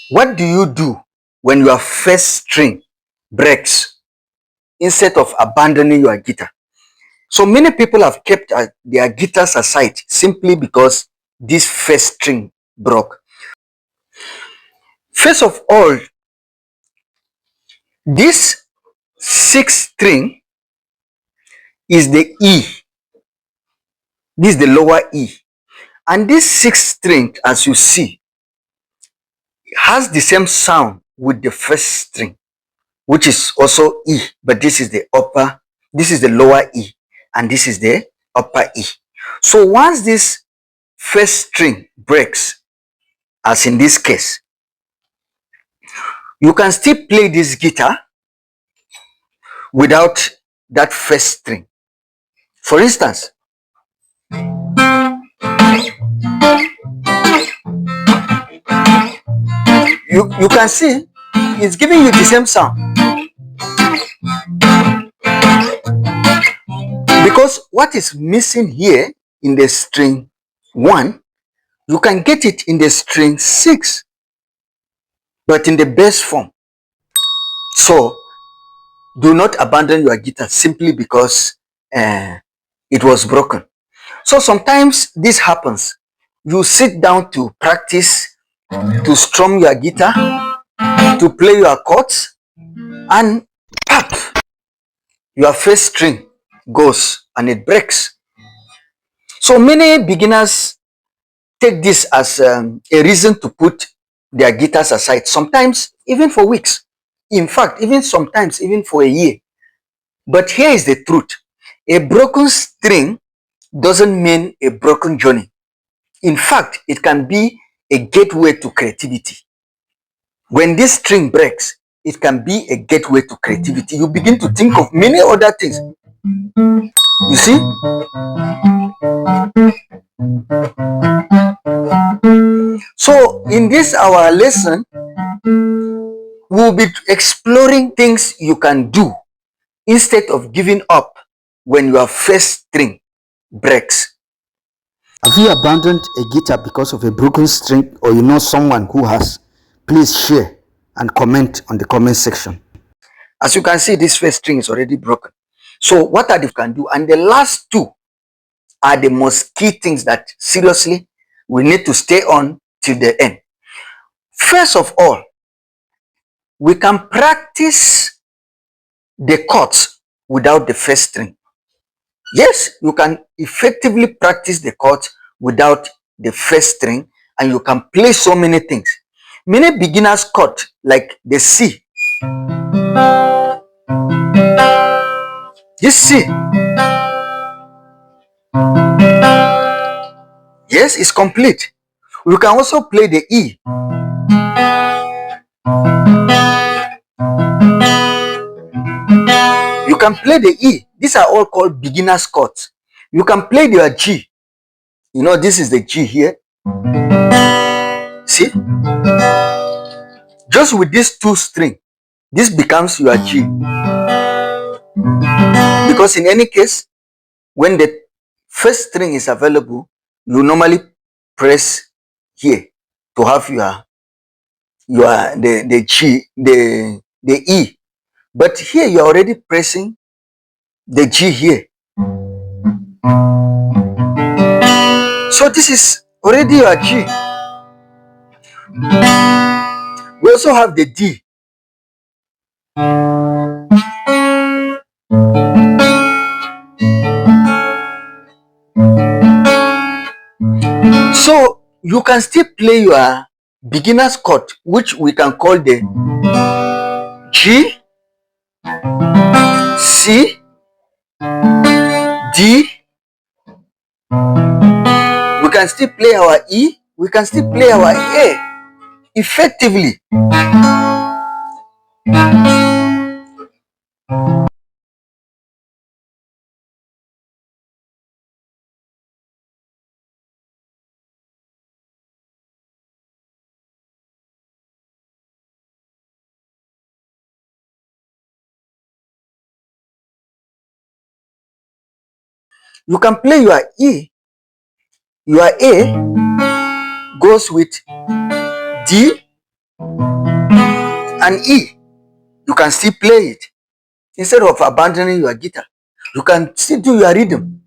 What do you do when your first string breaks instead of abandoning your guitar? So many people have kept their guitars aside simply because this first string broke. First of all, this sixth string is the E. This is the lower E. And this sixth string, as you see, has the same sound with the first string, which is also E, but this is the lower E, and this is the upper E. So once this first string breaks, as in this case, you can still play this guitar without that first string. For instance, you can see it's giving you the same sound, because what is missing here in the string 1, you can get it in the string 6, but in the bass form. So do not abandon your guitar simply because it was broken. So sometimes this happens. You sit down to practice, to strum your guitar, to play your chords, and pop, your first string goes and it breaks. So many beginners take this as a reason to put their guitars aside, sometimes even for weeks. In fact, sometimes even for a year. But here is the truth. A broken string doesn't mean a broken journey. In fact, it can be a gateway to creativity. When this string breaks, it can be a gateway to creativity. You begin to think of many other things. You see? So in this our lesson, we'll be exploring things you can do instead of giving up when your first string breaks. Have you abandoned a guitar because of a broken string, or you know someone who has? Please share and comment on the comment section. As you can see, this first string is already broken. So what are the you can do? And the last two are the most key things that seriously we need to stay on till the end. First of all, we can practice the chords without the first string. Yes, you can effectively practice the chords without the first string, and you can play so many things. Many beginners chord like the C. This C. Yes, it's complete. You can also play the E. You can play the E. These are all called beginners chords. You can play the G. You know, this is the G here. See? Just with these two strings, this becomes your G. Because in any case, when the first string is available, you normally press here to have the G, the E. But here you're already pressing the G here. So this is already your G. We also have the D. So you can still play your beginner's chord, which we can call the G, C, D. We can still play our E. We can still play our A effectively. You can play your E. Your A goes with D, and E. You can still play it. Instead of abandoning your guitar, you can still do your rhythm.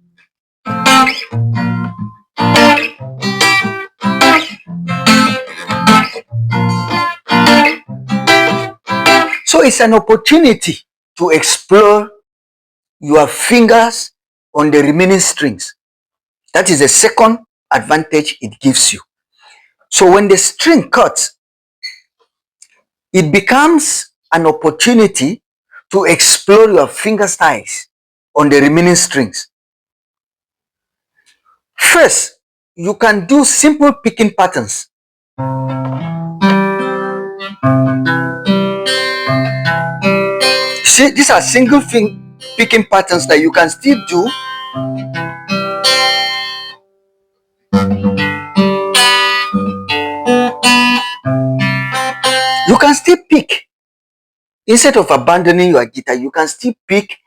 So it's an opportunity to explore your fingers on the remaining strings. That is the second advantage it gives you. So when the string cuts, it becomes an opportunity to explore your finger styles on the remaining strings. First, you can do simple picking patterns. See, these are single finger picking patterns that you can still do. You can still pick. Instead of abandoning your guitar, you can still pick,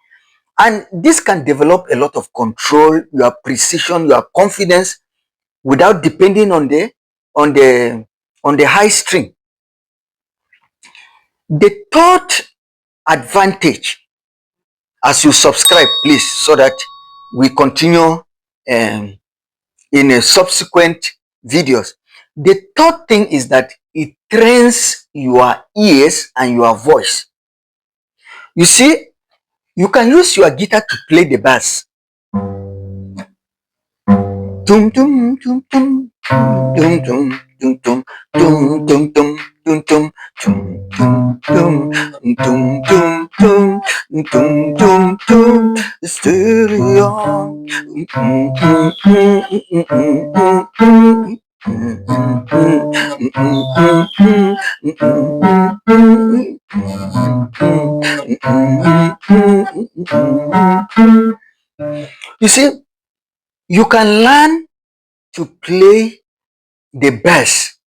and this can develop a lot of control, your precision, your confidence, without depending on the high string. The third advantage, as you subscribe, please, so that we continue in a subsequent videos. The third thing is that it trains your ears and your voice. You see, you can use your guitar to play the bass. Dum dum dum dum dum dum dum dum dum dum dum dum dum dum dum dum dum dum dum dum stereo. You see, you can learn to play the bass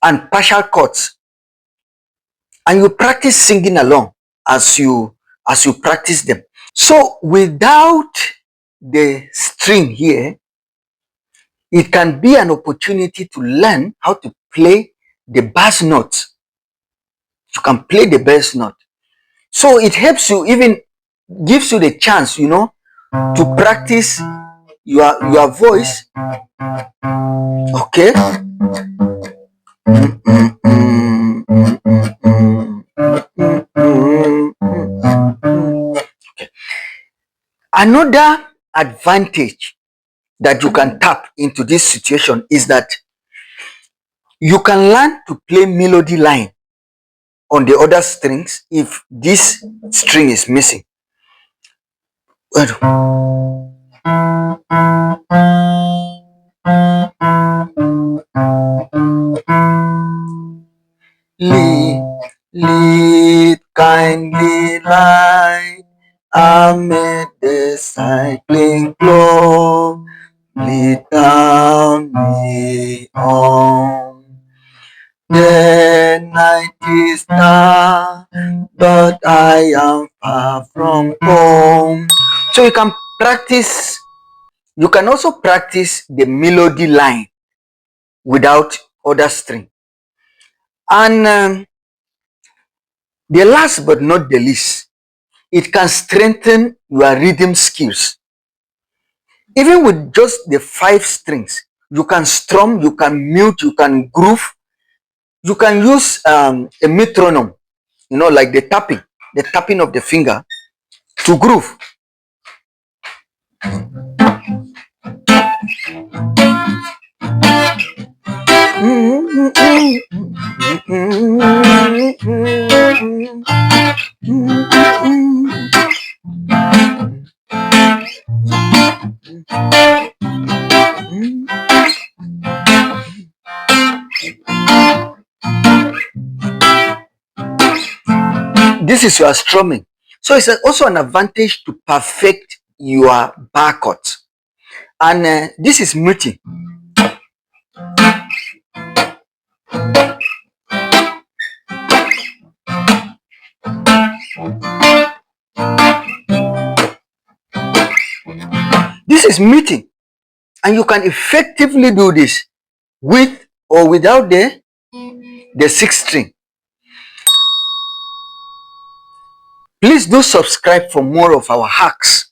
and partial chords, and you practice singing along as you practice them. So without the string here, it can be an opportunity to learn how to play the bass notes. You can play the bass note. So it helps you, even gives you the chance, to practice your voice. Okay. Another advantage that you can tap into this situation is that you can learn to play melody line on the other strings if this string is missing. Lead kindly light amid the cycling flow, lead down me on. The night is dark, but I am far from home. So you can practice, you can also practice the melody line without other string. And the last but not the least, it can strengthen your rhythm skills. Even with just the 5 strings, you can strum, you can mute, you can groove, you can use a metronome, like the tapping of the finger to groove. This is your strumming. So it's also an advantage to perfect your bar chords. And this is muting. This is muting. And you can effectively do this with or without the the sixth string. Please do subscribe for more of our hacks,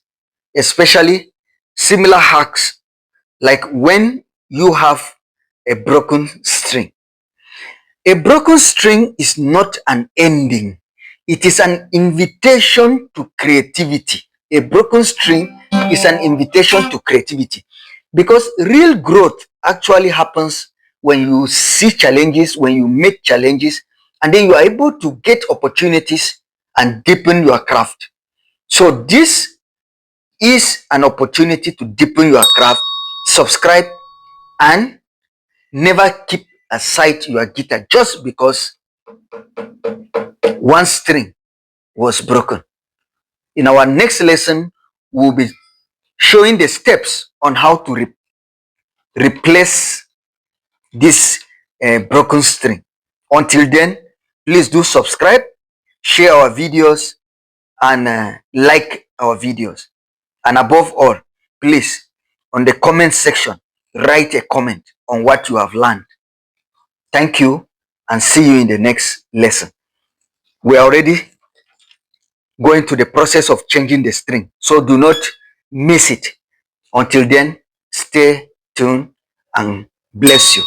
especially similar hacks like when you have a broken string. A broken string is not an ending. It is an invitation to creativity. A broken string is an invitation to creativity, because real growth actually happens when you see challenges, when you make challenges, and then you are able to get opportunities and deepen your craft. So this is an opportunity to deepen your craft. Subscribe and never keep aside your guitar just because one string was broken. In our next lesson, we'll be showing the steps on how to replace this broken string. Until then, please do subscribe, share our videos, and like our videos. And above all, please, on the comment section, write a comment on what you have learned. Thank you, and see you in the next lesson. We are already going to the process of changing the string, so do not miss it. Until then, stay tuned and bless you.